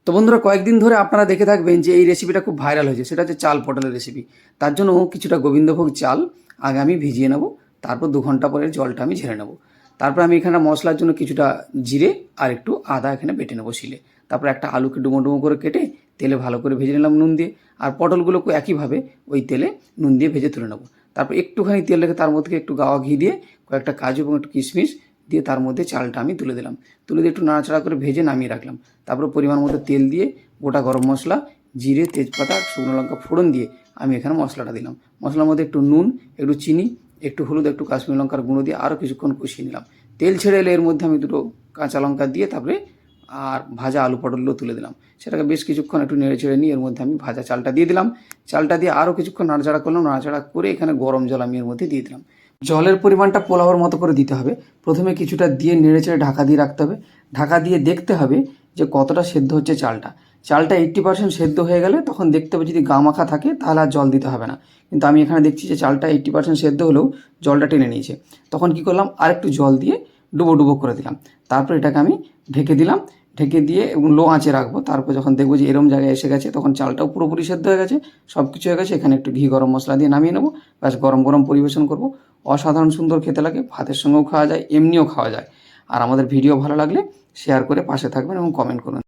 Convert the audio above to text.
তো বন্ধুরা, কয়েকদিন ধরে আপনারা দেখে থাকবেন যে এই রেসিপিটা খুব ভাইরাল হয়েছে। সেটা হচ্ছে চাল পটলের রেসিপি। তার জন্য কিছুটা গোবিন্দভোগ চাল আগে আমি ভিজিয়ে নেব। তারপর 2 ঘন্টা পরে জলটা আমি ঝেড়ে নেব। তারপর আমি এখানে মশলার জন্য কিছুটা জিরে আর একটু আদা এখানে বেটে নেবো শিলে। তারপর একটা আলুকে ডুমো ডুমো করে কেটে তেলে ভালো করে ভেজে নিলাম নুন দিয়ে। আর পটলগুলোকে একইভাবে ওই তেলে নুন দিয়ে ভেজে তুলে নেবো। তারপর একটুখানি তেল রেখে তার মধ্যে একটু গাওয়া ঘি দিয়ে কয়েকটা কাজু এবং একটু কিশমিশ দিয়ে তার মধ্যে চালটা আমি তুলে দিলাম। তুলে দিয়ে একটু নাড়াচাড়া করে ভেজে নামিয়ে রাখলাম। তারপর পরিমাণ মতো তেল দিয়ে গোটা গরম মশলা, জিরে, তেজপাতা, শুকনো লঙ্কা ফোড়ন দিয়ে আমি এখানে মশলাটা দিলাম। মশলার মধ্যে একটু নুন, একটু চিনি, একটু হলুদ, একটু কাশ্মীরি লঙ্কার গুঁড়ো দিয়ে আরও কিছুক্ষণ কষিয়ে নিলাম। তেল ছেড়ে এলে এর মধ্যে আমি দুটো কাঁচা লঙ্কা দিয়ে তারপরে আর ভাজা আলু পটলগুলো তুলে দিলাম। সেটাকে বেশ কিছুক্ষণ একটু নেড়ে চেড়ে নিয়ে এর মধ্যে আমি ভাজা চালটা দিয়ে দিলাম। চালটা দিয়ে আরও কিছুক্ষণ নাড়াচাড়া করলাম। নাড়াচাড়া করে এখানে গরম জল আমি এর মধ্যে দিয়ে দিলাম। জলের পরিমাণটা পোলাওয়ের মতো করে দিতে হবে। প্রথমে কিছুটা দিয়ে নেড়ে চেড়ে ঢাকা দিয়ে রাখতে হবে। ঢাকা দিয়ে দেখতে হবে যে কতটা সেদ্ধ হচ্ছে চালটা। চালটা 80% সেদ্ধ হয়ে গেলে তখন দেখতে হবে, যদি গা মাখা থাকে তাহলে আর জল দিতে হবে না। কিন্তু আমি এখানে দেখছি যে চালটা 80% সেদ্ধ হলেও জলটা টেনে নিয়েছে। তখন কি করলাম, আরেকটু জল দিয়ে ডুবো ডুবো করে দিলাম। তারপর এটাকে আমি ঢেকে দিলাম। ঢেকে দিয়ে এবং লো আঁচে রাখবো। তারপর যখন দেখবো যে এরম জায়গায় এসে গেছে, তখন চালটাও পুরোপুরি সেদ্ধ হয়ে গেছে, সব কিছু হয়ে গেছে। এখানে একটু ঘি গরম মশলা দিয়ে নামিয়ে নেবো। ব্যাস, গরম গরম পরিবেশন করবো। অসাধারণ সুন্দর খেতে লাগে। ভাতের সঙ্গেও খাওয়া যায়, এমনিও খাওয়া যায়। আর আমাদের ভিডিও ভালো লাগলে শেয়ার করে পাশে থাকবেন এবং কমেন্ট করুন।